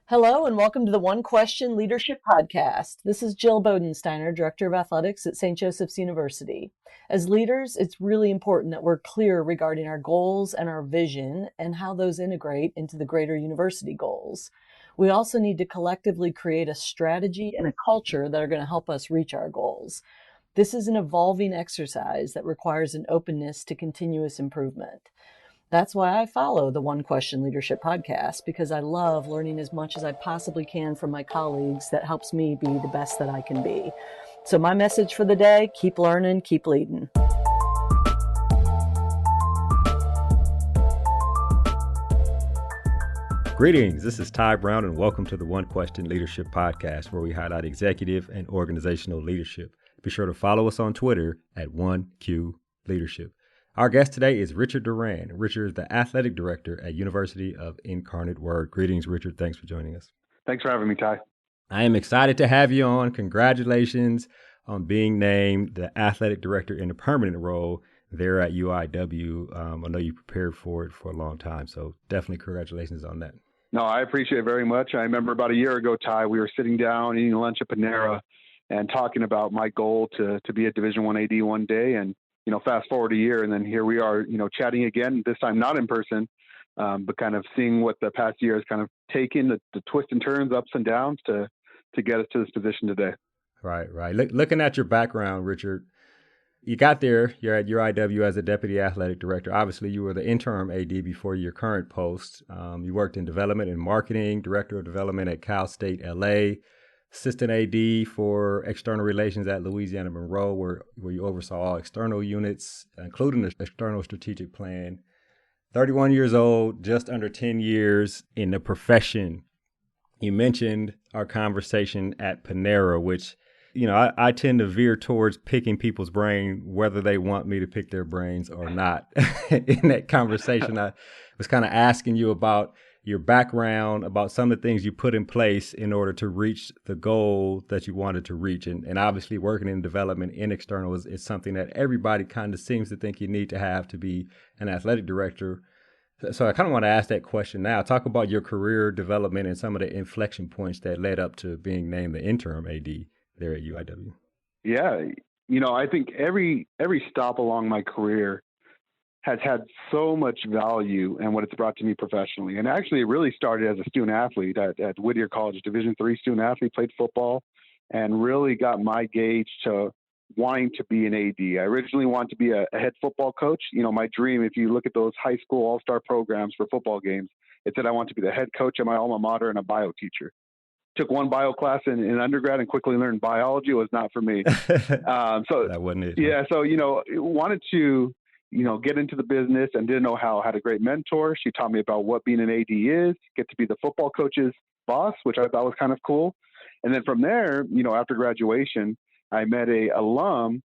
Hello and welcome to the One Question Leadership Podcast. This is Jill Bodensteiner, Director of Athletics at St. Joseph's University. As leaders, it's really important that we're clear regarding our goals and our vision and how those integrate into the greater university goals. We also need to collectively create a strategy and a culture that are going to help us reach our goals. This is an evolving exercise that requires an openness to continuous improvement. That's why I follow the One Question Leadership Podcast, because I love learning as much as I possibly can from my colleagues that helps me be the best that I can be. So my message for the day, keep learning, keep leading. Greetings, this is Ty Brown and welcome to the One Question Leadership Podcast, where we highlight executive and organizational leadership. Be sure to follow us on Twitter at 1Q Leadership. Our guest today is Richard Duran. Richard is the athletic director at University of Incarnate Word. Greetings, Richard. Thanks for joining us. Thanks for having me, Ty. I am excited to have you on. Congratulations on being named the athletic director in a permanent role there at UIW. I know you prepared for it for a long time, so definitely congratulations on that. No, I appreciate it very much. I remember about a year ago, Ty, we were sitting down eating lunch at Panera and talking about my goal to be a Division I AD one day. And fast forward a year, and then here we are, chatting again, this time not in person, but kind of seeing what the past year has kind of taken, the twists and turns, ups and downs to get us to this position today. Right. Looking at your background, Richard, you got there, you're at UIW as a deputy athletic director. Obviously, you were the interim AD before your current post. You worked in development and marketing, director of development at Cal State LA, assistant AD for external relations at Louisiana Monroe, where you oversaw all external units, including the external strategic plan. 31 years old, just under 10 years in the profession. You mentioned our conversation at Panera, which, I tend to veer towards picking people's brain, whether they want me to pick their brains or not. In that conversation, I was kind of asking you about your background, about some of the things you put in place in order to reach the goal that you wanted to reach. And obviously working in development in external is something that everybody kind of seems to think you need to have to be an athletic director. So I kind of want to ask that question now. Talk about your career development and some of the inflection points that led up to being named the interim AD there at UIW. Yeah. I think every stop along my career has had so much value and what it's brought to me professionally. And actually, it really started as a student athlete at Whittier College, Division III student athlete, played football, and really got my gauge to wanting to be an AD. I originally wanted to be a head football coach. My dream, if you look at those high school all-star programs for football games, it said I want to be the head coach at my alma mater and a bio teacher. Took one bio class in undergrad and quickly learned biology was not for me. So that wasn't it. Yeah. So, wanted to get into the business and didn't know how. Had a great mentor. She taught me about what being an AD is, get to be the football coach's boss, which I thought was kind of cool. And then from there, after graduation, I met a alum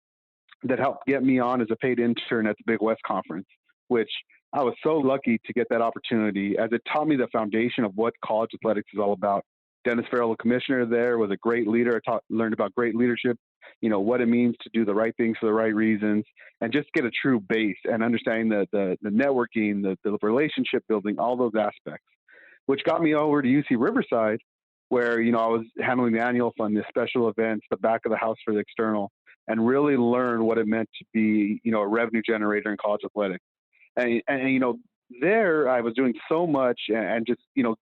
that helped get me on as a paid intern at the Big West Conference, which I was so lucky to get that opportunity as it taught me the foundation of what college athletics is all about. Dennis Farrell, the commissioner there, was a great leader. I learned about great leadership, what it means to do the right things for the right reasons, and just get a true base and understanding the networking, the relationship building, all those aspects, which got me over to UC Riverside, where, I was handling the annual fund, the special events, the back of the house for the external, and really learned what it meant to be, a revenue generator in college athletics. And there I was doing so much and just,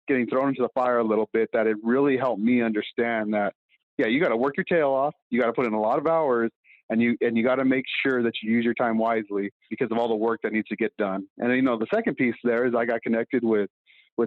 getting thrown into the fire a little bit that it really helped me understand that, yeah, you got to work your tail off. You got to put in a lot of hours and you got to make sure that you use your time wisely because of all the work that needs to get done. And, the second piece there is I got connected with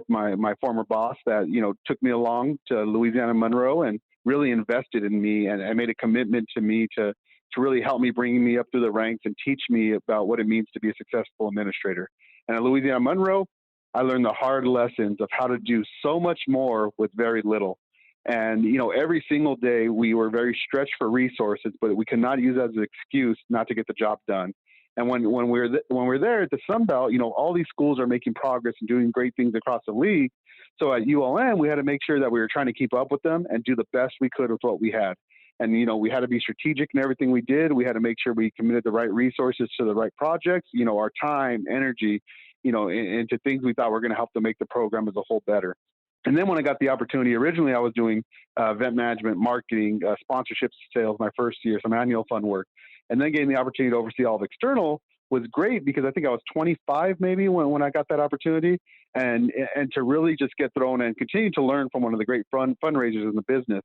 my former boss that, took me along to Louisiana Monroe and really invested in me and made a commitment to me to really help me, bringing me up through the ranks and teach me about what it means to be a successful administrator. And at Louisiana Monroe, I learned the hard lessons of how to do so much more with very little. And, every single day we were very stretched for resources, but we could not use that as an excuse not to get the job done. And when we're there at the Sun Belt, all these schools are making progress and doing great things across the league. So at ULM, we had to make sure that we were trying to keep up with them and do the best we could with what we had. And, we had to be strategic in everything we did. We had to make sure we committed the right resources to the right projects, our time, energy, into things we thought were going to help to make the program as a whole better. And then when I got the opportunity, originally I was doing event management, marketing, sponsorships, sales my first year, some annual fund work, and then getting the opportunity to oversee all of external was great because I think I was 25 maybe when I got that opportunity, and to really just get thrown and continue to learn from one of the great fundraisers in the business,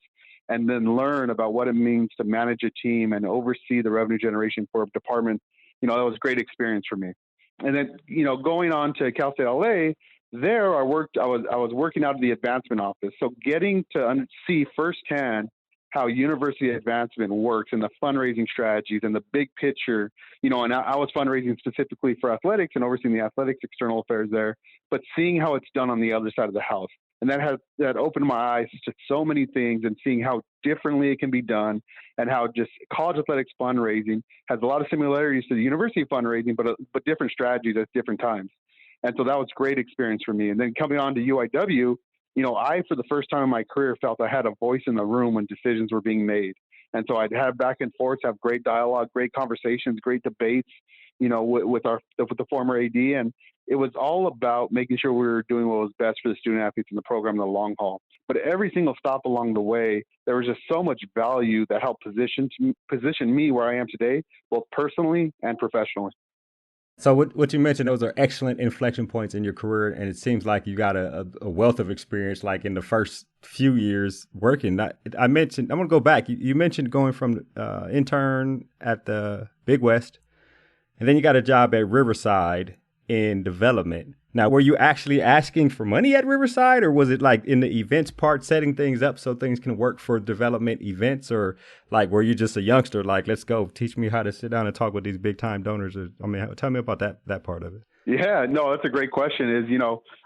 and then learn about what it means to manage a team and oversee the revenue generation for a department. That was a great experience for me. And then going on to Cal State LA, there I worked. I was working out of the advancement office, so getting to see firsthand how university advancement works and the fundraising strategies and the big picture. And I was fundraising specifically for athletics and overseeing the athletics external affairs there, but seeing how it's done on the other side of the house. And that opened my eyes to so many things, and seeing how differently it can be done, and how just college athletics fundraising has a lot of similarities to the university fundraising, but different strategies at different times. And so that was a great experience for me. And then coming on to UIW, I, for the first time in my career, felt I had a voice in the room when decisions were being made. And so I'd have back and forth, have great dialogue, great conversations, great debates, with the former AD. And it was all about making sure we were doing what was best for the student athletes in the program in the long haul. But every single stop along the way, there was just so much value that helped position me where I am today, both personally and professionally. So what you mentioned, those are excellent inflection points in your career, and it seems like you got a wealth of experience, like in the first few years working. I'm going to go back. You mentioned going from intern at the Big West, and then you got a job at Riverside in development. Now, were you actually asking for money at Riverside, or was it like in the events part, setting things up so things can work for development events? Or like, were you just a youngster, like, let's go, teach me how to sit down and talk with these big time donors? Tell me about that part of it. Yeah, no, that's a great question.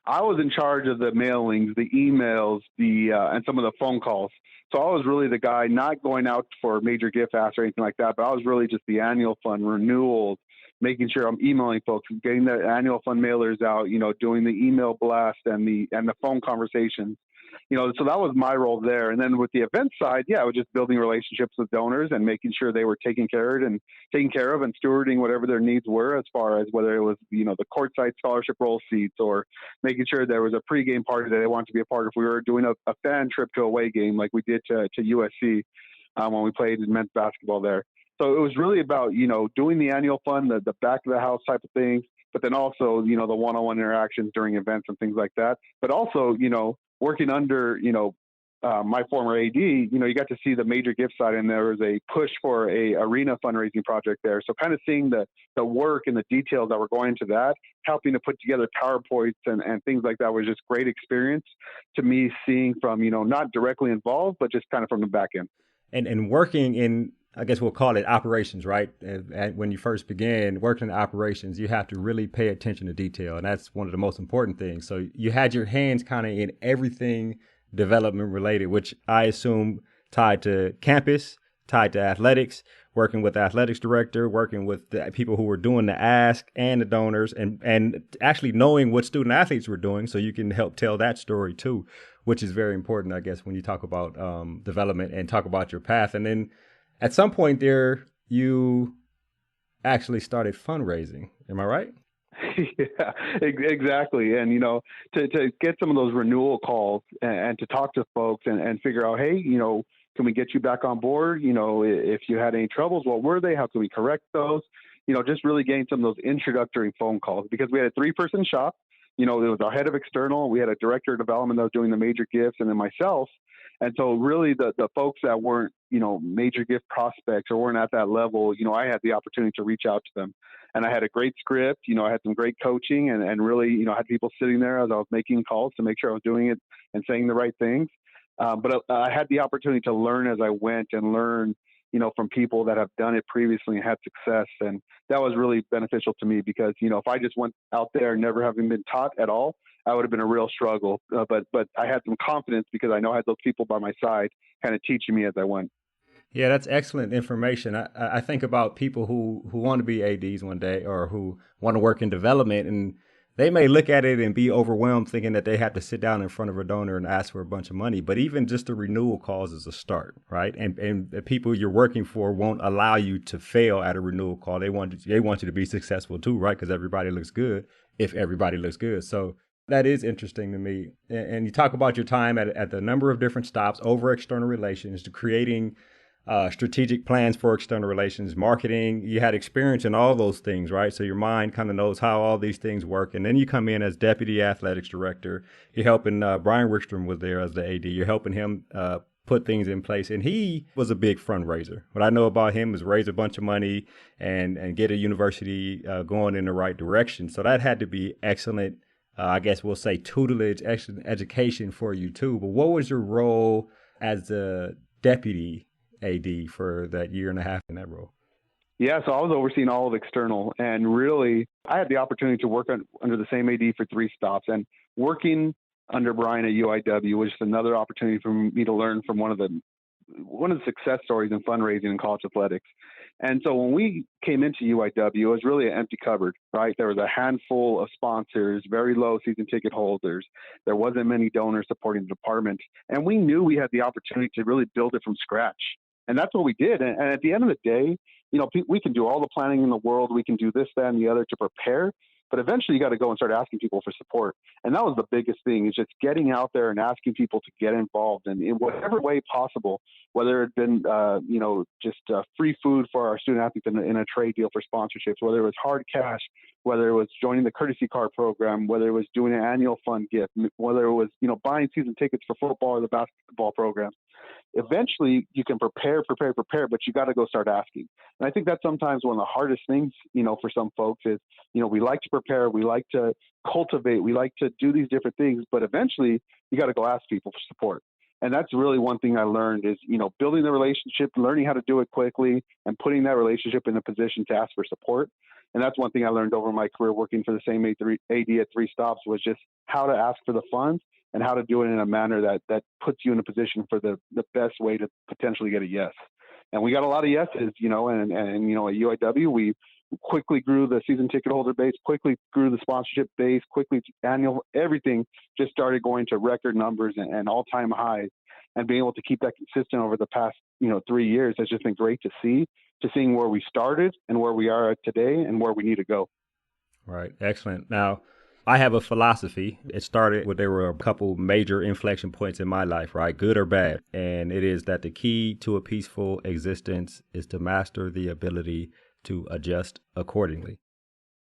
I was in charge of the mailings, the emails, and some of the phone calls. So I was really the guy not going out for major gift asks or anything like that, but I was really just the annual fund renewals, making sure I'm emailing folks, getting the annual fund mailers out, doing the email blast and the phone conversations. So that was my role there. And then with the event side, I was just building relationships with donors and making sure they were taken care of and stewarding whatever their needs were, as far as whether it was, the courtside scholarship roll seats, or making sure there was a pregame party that they wanted to be a part of. We were doing a fan trip to away game like we did to USC when we played men's basketball there. So it was really about, doing the annual fund, the back of the house type of things, but then also, the one-on-one interactions during events and things like that. But also, working under, my former AD, you got to see the major gift side, and there was a push for a arena fundraising project there. So kind of seeing the work and the details that were going into that, helping to put together PowerPoints and things like that was just great experience to me, seeing from, not directly involved, but just kind of from the back end. And working in, I guess we'll call it operations, right? And when you first began working in operations, you have to really pay attention to detail. And that's one of the most important things. So you had your hands kind of in everything development related, which I assume tied to campus, tied to athletics, working with the athletics director, working with the people who were doing the ask and the donors, and actually knowing what student athletes were doing so you can help tell that story too, which is very important, I guess, when you talk about development and talk about your path. And then at some point there, you actually started fundraising. Am I right? Yeah, exactly. And, to get some of those renewal calls and to talk to folks and figure out, hey, can we get you back on board? If you had any troubles, what were they? How can we correct those? Just really getting some of those introductory phone calls, because we had a 3-person shop. It was our head of external. We had a director of development that was doing the major gifts, and then myself. And so really the folks that weren't, major gift prospects or weren't at that level, I had the opportunity to reach out to them. And I had a great script, I had some great coaching and really, had people sitting there as I was making calls to make sure I was doing it and saying the right things. But I had the opportunity to learn as I went and learn, from people that have done it previously and had success. And that was really beneficial to me because, if I just went out there never having been taught at all, that would have been a real struggle. But I had some confidence because I know I had those people by my side kind of teaching me as I went. Yeah, that's excellent information. I think about people who want to be ADs one day or who want to work in development, and they may look at it and be overwhelmed thinking that they have to sit down in front of a donor and ask for a bunch of money. But even just the renewal calls is a start, right? And the people you're working for won't allow you to fail at a renewal call. They want you to be successful too, right? Because everybody looks good if everybody looks good. So That is interesting to me. And you talk about your time at the number of different stops over external relations to creating strategic plans for external relations, marketing. You had experience in all those things, right? So your mind kind of knows how all these things work. And then you come in as deputy athletics director. You're helping Brian Wickstrom was there as the AD. You're helping him put things in place. And he was a big fundraiser. What I know about him is raise a bunch of money and get a university going in the right direction. So that had to be excellent. I guess we'll say tutelage, excellent education for you too. But what was your role as the deputy AD for that year and a half in that role? Yeah, so I was overseeing all of external, and really, I had the opportunity to work under the same AD for 3 stops, and working under Brian at UIW was just another opportunity for me to learn from one of the success stories in fundraising in college athletics. And so when we came into UIW, it was really an empty cupboard, right? There was a handful of sponsors, very low season ticket holders. There wasn't many donors supporting the department. And we knew we had the opportunity to really build it from scratch. And that's what we did. And at the end of the day, we can do all the planning in the world. We can do this, that, and the other to prepare. But eventually you got to go and start asking people for support. And that was the biggest thing, is just getting out there and asking people to get involved in whatever way possible, whether it had been, just free food for our student athletes in a trade deal for sponsorships, whether it was hard cash, whether it was joining the courtesy car program, whether it was doing an annual fund gift, whether it was, buying season tickets for football or the basketball programs. Eventually you can prepare, but you got to go start asking. And I think that's sometimes one of the hardest things, for some folks is, we like to prepare, we like to cultivate, we like to do these different things, but eventually you got to go ask people for support. And that's really one thing I learned is, building the relationship, learning how to do it quickly, and putting that relationship in a position to ask for support. And that's one thing I learned over my career working for the same AD at 3 stops, was just how to ask for the funds and how to do it in a manner that puts you in a position for the best way to potentially get a yes. And we got a lot of yeses, and at UIW, we quickly grew the season ticket holder base, quickly grew the sponsorship base, quickly annual, everything just started going to record numbers and all-time highs. And being able to keep that consistent over the past, 3 years has just been great to see, to seeing where we started and where we are today and where we need to go. Right. Excellent. Now, I have a philosophy. It started when there were a couple major inflection points in my life, right? Good or bad. And it is that the key to a peaceful existence is to master the ability to adjust accordingly.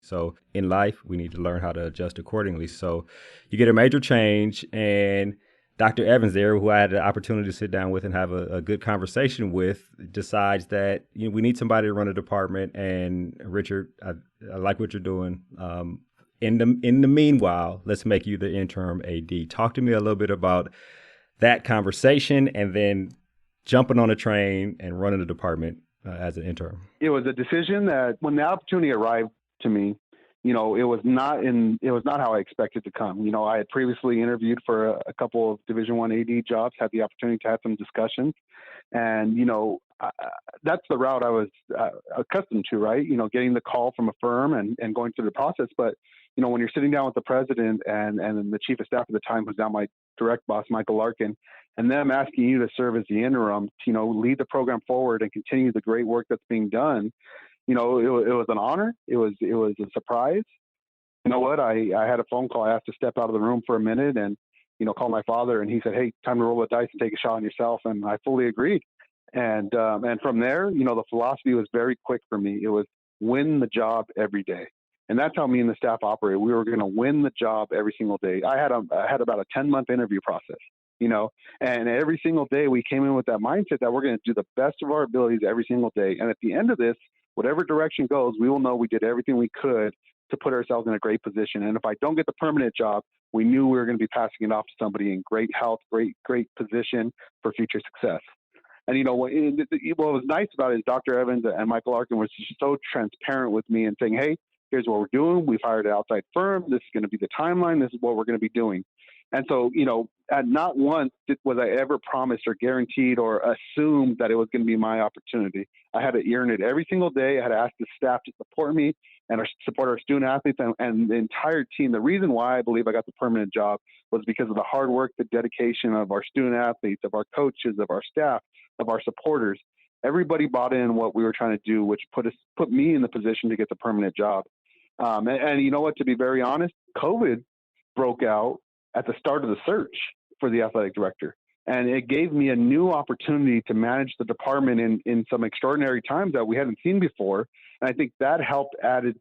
So in life, we need to learn how to adjust accordingly. So you get a major change, and Dr. Evans there, who I had the opportunity to sit down with and have a good conversation with, decides that we need somebody to run a department. And Richard, I like what you're doing. In the meanwhile, let's make you the interim AD. Talk to me a little bit about that conversation and then jumping on a train and running the department as an interim. It was a decision that when the opportunity arrived to me, it was not how I expected to come. I had previously interviewed for a couple of Division I AD jobs, had the opportunity to have some discussions, and that's the route I was accustomed to, right? Getting the call from a firm and going through the process. But when you're sitting down with the president and the chief of staff at the time, who's now my direct boss, Michael Larkin, and them asking you to serve as the interim, to lead the program forward and continue the great work that's being done, it was an honor. It was a surprise. You know what? I had a phone call. I asked to step out of the room for a minute and, call my father, and he said, "Hey, time to roll the dice and take a shot on yourself." And I fully agreed. And from there, the philosophy was very quick for me. It was win the job every day. And that's how me and the staff operated. We were going to win the job every single day. I had about a 10-month interview process, and every single day we came in with that mindset that we're going to do the best of our abilities every single day. And at the end of this, whatever direction goes, we will know we did everything we could to put ourselves in a great position. And if I don't get the permanent job, we knew we were going to be passing it off to somebody in great health, great position for future success. And, what was nice about it is Dr. Evans and Michael Larkin were so transparent with me and saying, "Hey, here's what we're doing. We've hired an outside firm. This is going to be the timeline. This is what we're going to be doing." And so, at not once was I ever promised or guaranteed or assumed that it was going to be my opportunity. I had to earn it every single day. I had to ask the staff to support me and support our student athletes and the entire team. The reason why I believe I got the permanent job was because of the hard work, the dedication of our student athletes, of our coaches, of our staff, of our supporters. Everybody bought in what we were trying to do, which put me in the position to get the permanent job. And you know what, to be very honest, COVID broke out at the start of the search for the athletic director. And it gave me a new opportunity to manage the department in some extraordinary times that we hadn't seen before. And I think that helped added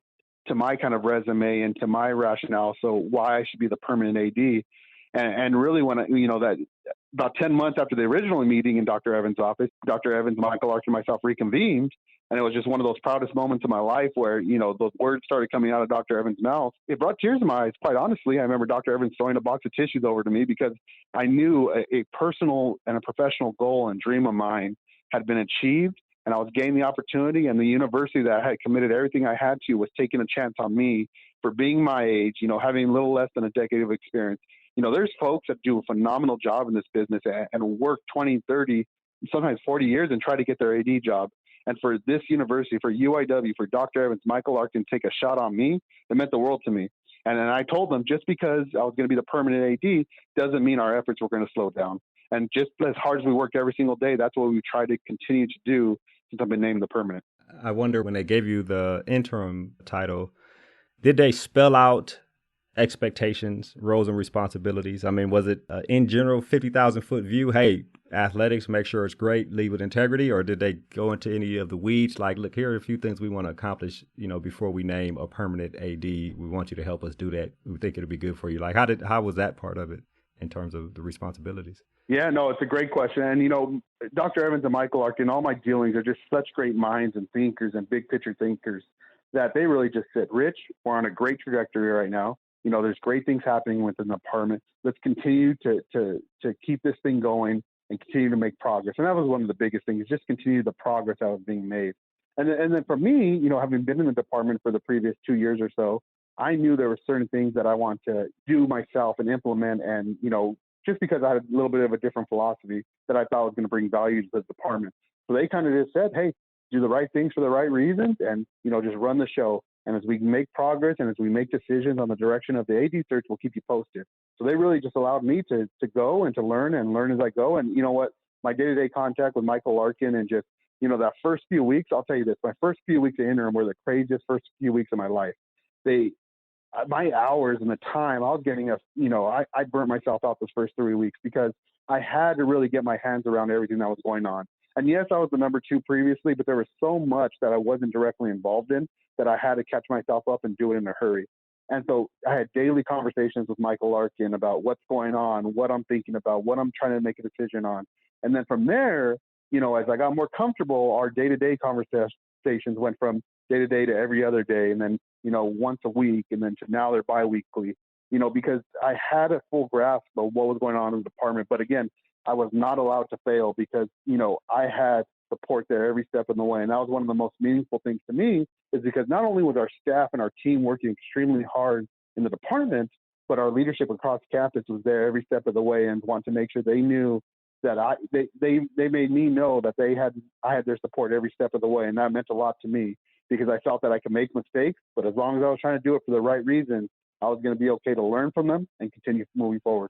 to my kind of resume and to my rationale. So why I should be the permanent AD. And really when that about 10 months after the original meeting in Dr. Evans' office, Dr. Evans, Michael Larkin, and myself reconvened. And it was just one of those proudest moments of my life where, those words started coming out of Dr. Evans' mouth. It brought tears to my eyes, quite honestly. I remember Dr. Evans throwing a box of tissues over to me because I knew a personal and a professional goal and dream of mine had been achieved. And I was getting the opportunity, and the university that I had committed everything I had to was taking a chance on me for being my age, having a little less than a decade of experience. There's folks that do a phenomenal job in this business and work 20, 30, sometimes 40 years and try to get their AD job. And for this university, for UIW, for Dr. Evans, Michael Larkin, take a shot on me, it meant the world to me. And then I told them, just because I was going to be the permanent AD doesn't mean our efforts were going to slow down. And just as hard as we worked every single day, that's what we try to continue to do since I've been named the permanent. I wonder, when they gave you the interim title, did they spell out expectations, roles, and responsibilities? I mean, was it in general 50,000 foot view? Hey, athletics, make sure it's great, lead with integrity, or did they go into any of the weeds? Like, look, here are a few things we want to accomplish. Before we name a permanent AD, we want you to help us do that. We think it'll be good for you. Like, how was that part of it in terms of the responsibilities? Yeah, no, it's a great question. And, Dr. Evans and Michael Larkin, all my dealings are just such great minds and thinkers and big picture thinkers that they really just said, Rich, we're on a great trajectory right now. There's great things happening within the department. Let's continue to keep this thing going and continue to make progress. And that was one of the biggest things, just continue the progress that was being made. And then for me, having been in the department for the previous 2 years or so, I knew there were certain things that I want to do myself and implement. And, just because I had a little bit of a different philosophy that I thought was going to bring value to the department. So they kind of just said, hey, do the right things for the right reasons and, just run the show. And as we make progress and as we make decisions on the direction of the AD search, we'll keep you posted. So they really just allowed me to go and to learn as I go. And you know what? My day-to-day contact with Michael Larkin and just, that first few weeks, I'll tell you this, my first few weeks of interim were the craziest first few weeks of my life. My hours and the time I was getting, I burnt myself out those first 3 weeks because I had to really get my hands around everything that was going on. And yes, I was the number 2 previously, but there was so much that I wasn't directly involved in that I had to catch myself up and do it in a hurry. And so I had daily conversations with Michael Larkin about what's going on, what I'm thinking about, what I'm trying to make a decision on. And then from there, as I got more comfortable, our day-to-day conversations went from day-to-day to every other day. And then, once a week, and then to now they're bi-weekly, because I had a full grasp of what was going on in the department. But again, I was not allowed to fail because, I had support there every step of the way. And that was one of the most meaningful things to me, is because not only was our staff and our team working extremely hard in the department, but our leadership across campus was there every step of the way and wanted to make sure they knew that they made me know that I had their support every step of the way. And that meant a lot to me because I felt that I could make mistakes, but as long as I was trying to do it for the right reason, I was going to be okay to learn from them and continue moving forward.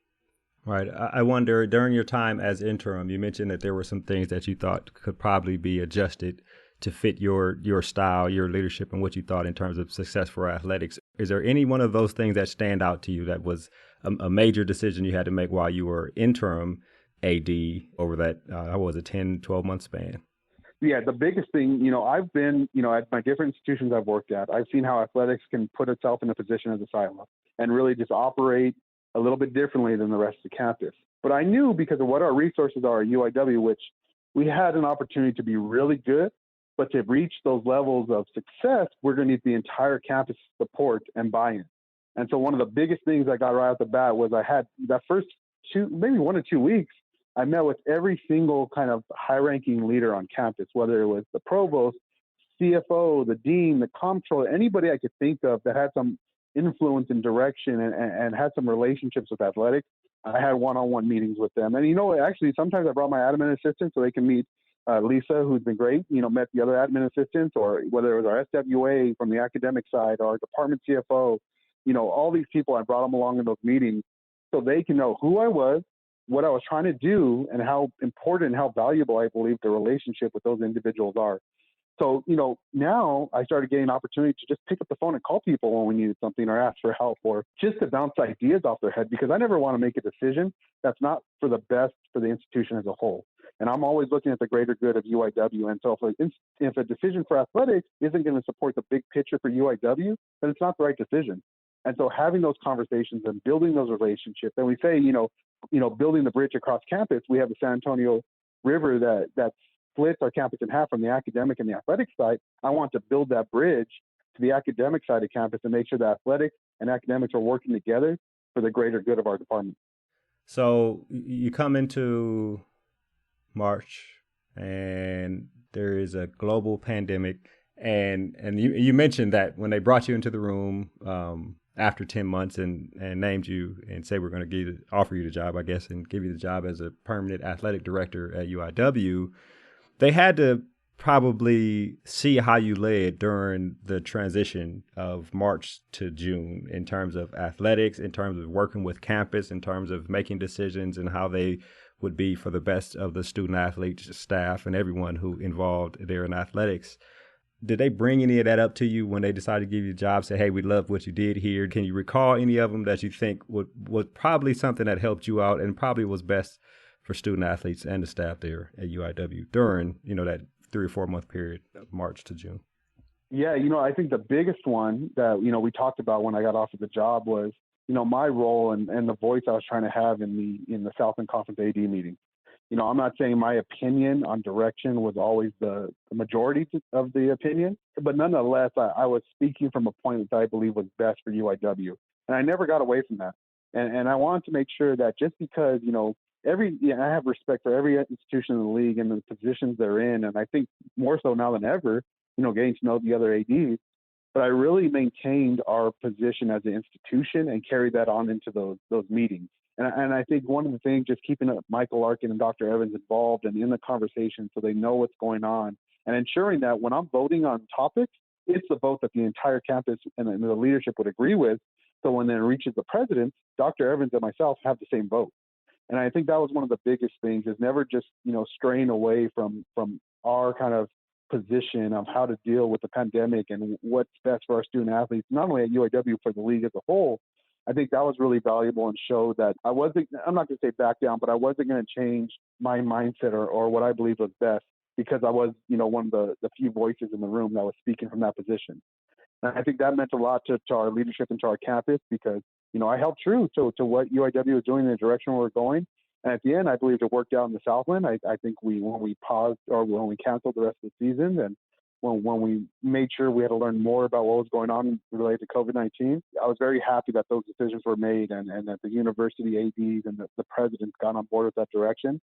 Right. I wonder, during your time as interim, you mentioned that there were some things that you thought could probably be adjusted to fit your style, your leadership, and what you thought in terms of success for athletics. Is there any one of those things that stand out to you that was a major decision you had to make while you were interim AD over that, 10, 12-month span? Yeah, the biggest thing, I've been, at my different institutions I've worked at, I've seen how athletics can put itself in a position as a silo and really just operate a little bit differently than the rest of the campus. But I knew, because of what our resources are at UIW, which we had an opportunity to be really good, but to reach those levels of success, we're going to need the entire campus support and buy-in. And so one of the biggest things I got right off the bat was I had that first maybe 1 or 2 weeks, I met with every single kind of high-ranking leader on campus, whether it was the provost, CFO, the dean, the comptroller, anybody I could think of that had some influence and direction and had some relationships with athletics. I had one-on-one meetings with them. And, actually, sometimes I brought my admin assistant so they can meet Lisa, who's been great, met the other admin assistants, or whether it was our SWA from the academic side, or our department CFO, all these people, I brought them along in those meetings so they can know who I was, what I was trying to do, and how important and how valuable I believe the relationship with those individuals are. So, now I started getting an opportunity to just pick up the phone and call people when we needed something or ask for help or just to bounce ideas off their head, because I never want to make a decision that's not for the best for the institution as a whole. And I'm always looking at the greater good of UIW. And so if a decision for athletics isn't going to support the big picture for UIW, then it's not the right decision. And so having those conversations and building those relationships, and we say, building the bridge across campus, we have the San Antonio River that splits our campus in half from the academic and the athletic side. I want to build that bridge to the academic side of campus and make sure that athletics and academics are working together for the greater good of our department. So you come into March and there is a global pandemic, and you mentioned that when they brought you into the room after 10 months and named you and said we're going to offer you the job, I guess, and give you the job as a permanent athletic director at UIW, they had to probably see how you led during the transition of March to June in terms of athletics, in terms of working with campus, in terms of making decisions and how they would be for the best of the student athletes, staff, and everyone who involved there in athletics. Did they bring any of that up to you when they decided to give you the job? Say, hey, we love what you did here. Can you recall any of them that you think was probably something that helped you out and probably was best for student athletes and the staff there at UIW during, that 3 or 4 month period of March to June? Yeah, I think the biggest one that, we talked about when I got offered the job was, my role and the voice I was trying to have in the Southland Conference AD meeting. I'm not saying my opinion on direction was always the majority of the opinion, but nonetheless, I was speaking from a point that I believe was best for UIW. And I never got away from that. And I wanted to make sure that just because, I have respect for every institution in the league and the positions they're in. And I think more so now than ever, getting to know the other ADs, but I really maintained our position as an institution and carried that on into those meetings. And I think one of the things, just keeping Michael Larkin and Dr. Evans involved and in the conversation so they know what's going on, and ensuring that when I'm voting on topics, it's the vote that the entire campus and the leadership would agree with. So when it reaches the president, Dr. Evans and myself have the same vote. And I think that was one of the biggest things, is never just, straying away from our kind of position of how to deal with the pandemic and what's best for our student athletes, not only at UIW, for the league as a whole. I think that was really valuable and showed that I'm not going to say back down, but I wasn't going to change my mindset or what I believe was best, because I was, one of the few voices in the room that was speaking from that position. And I think that meant a lot to our leadership and to our campus, because, I held true to what UIW was doing, in the direction we were going. And at the end, I believe it worked out in the Southland. I think when we paused, or when we canceled the rest of the season, and when we made sure we had to learn more about what was going on related to COVID-19, I was very happy that those decisions were made, and that the university ADs and the presidents got on board with that direction,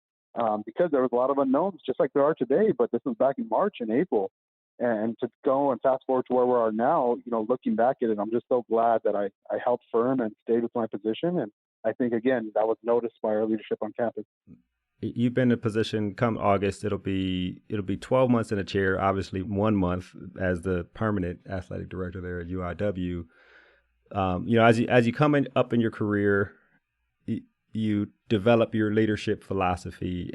because there was a lot of unknowns, just like there are today. But this was back in March and April. And to go and fast forward to where we are now, looking back at it, I'm just so glad that I held firm and stayed with my position. And I think, again, that was noticed by our leadership on campus. You've been in a position, come August, it'll be 12 months in a chair, obviously 1 month as the permanent athletic director there at UIW. As you come up in your career, you develop your leadership philosophy,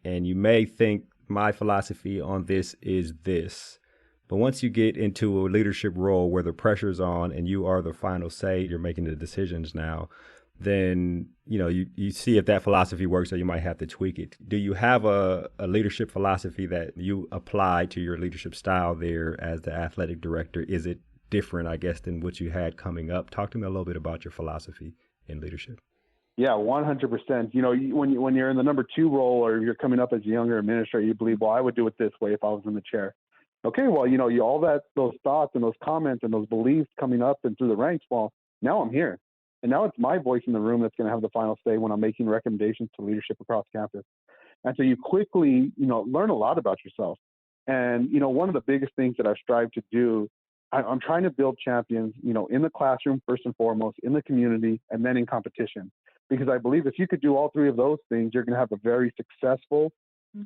and you may think my philosophy on this is this. But once you get into a leadership role where the pressure's on and you are the final say, you're making the decisions now, then, you see if that philosophy works, or you might have to tweak it. Do you have a leadership philosophy that you apply to your leadership style there as the athletic director? Is it different, I guess, than what you had coming up? Talk to me a little bit about your philosophy in leadership. Yeah, 100%. When you're in the number 2 role, or you're coming up as a younger administrator, you believe, well, I would do it this way if I was in the chair. Okay, well, all those thoughts and those comments and those beliefs coming up and through the ranks, well, now I'm here. And now it's my voice in the room that's going to have the final say when I'm making recommendations to leadership across campus. And so you quickly, learn a lot about yourself. And, one of the biggest things that I strive to do, I'm trying to build champions, in the classroom, first and foremost, in the community, and then in competition. Because I believe if you could do all 3 of those things, you're going to have a very successful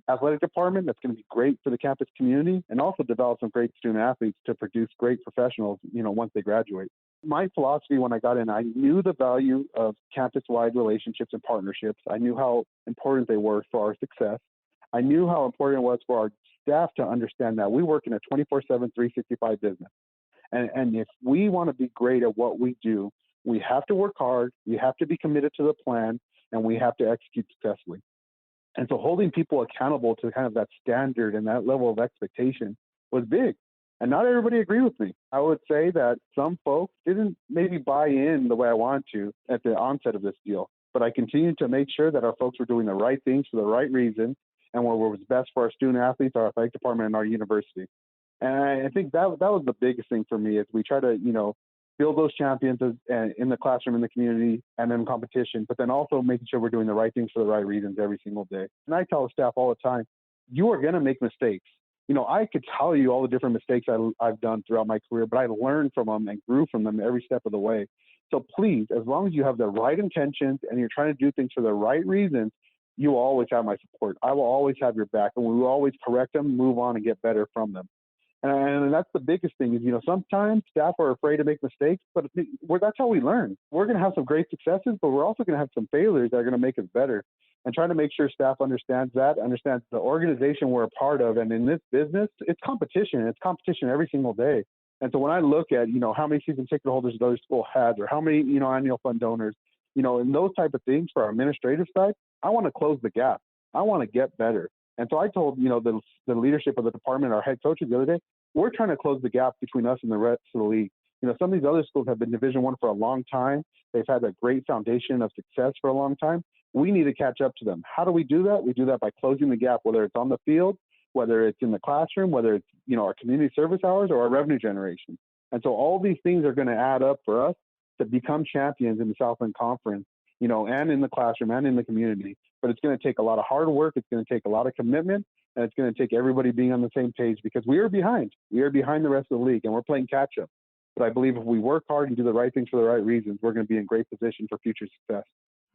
athletic department that's going to be great for the campus community, and also develop some great student athletes to produce great professionals, once they graduate. My philosophy when I got in, I knew the value of campus-wide relationships and partnerships. I knew how important they were for our success. I knew how important it was for our staff to understand that we work in a 24/7, 365 business. And if we want to be great at what we do, we have to work hard, we have to be committed to the plan, and we have to execute successfully. And so holding people accountable to kind of that standard and that level of expectation was big. And not everybody agreed with me. I would say that some folks didn't maybe buy in the way I wanted to at the onset of this deal. But I continued to make sure that our folks were doing the right things for the right reason and what was best for our student athletes, our athletic department, and our university. And I think that was the biggest thing for me is we try to, build those champions in the classroom, in the community, and in competition, but then also making sure we're doing the right things for the right reasons every single day. And I tell the staff all the time, you are going to make mistakes. I could tell you all the different mistakes I've done throughout my career, but I learned from them and grew from them every step of the way. So please, as long as you have the right intentions and you're trying to do things for the right reasons, you will always have my support. I will always have your back, and we will always correct them, move on, and get better from them. And that's the biggest thing is, sometimes staff are afraid to make mistakes, but that's how we learn. We're going to have some great successes, but we're also going to have some failures that are going to make us better. And trying to make sure staff understands the organization we're a part of. And in this business, it's competition. It's competition every single day. And so when I look at, how many season ticket holders the other school has, or how many, annual fund donors, and those type of things for our administrative side, I want to close the gap. I want to get better. And so I told, the leadership of the department, our head coaches the other day, we're trying to close the gap between us and the rest of the league. Some of these other schools have been Division I for a long time. They've had a great foundation of success for a long time. We need to catch up to them. How do we do that? We do that by closing the gap, whether it's on the field, whether it's in the classroom, whether it's, our community service hours or our revenue generation. And so all these things are going to add up for us to become champions in the Southland Conference, and in the classroom and in the community. But it's going to take a lot of hard work. It's going to take a lot of commitment, and it's going to take everybody being on the same page because we are behind. We are behind the rest of the league, and we're playing catch up. But I believe if we work hard and do the right things for the right reasons, we're going to be in great position for future success.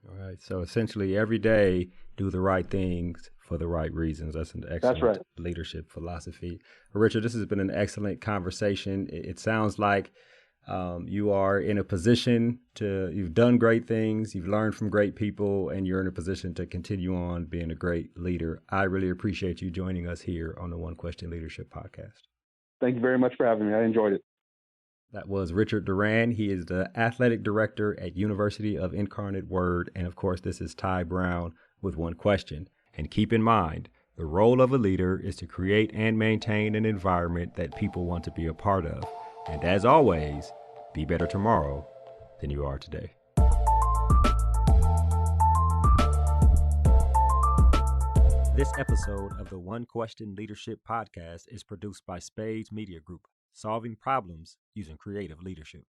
All right. So essentially every day, do the right things for the right reasons. That's an excellent leadership philosophy. Richard, this has been an excellent conversation. It sounds like you are in a position you've done great things, you've learned from great people, and you're in a position to continue on being a great leader. I really appreciate you joining us here on the One Question Leadership Podcast. Thank you very much for having me. I enjoyed it. That was Richard Duran. He is the athletic director at University of Incarnate Word. And of course, this is Ty Brown with One Question. And keep in mind, the role of a leader is to create and maintain an environment that people want to be a part of. And as always, be better tomorrow than you are today. This episode of the One Question Leadership Podcast is produced by Spades Media Group, solving problems using creative leadership.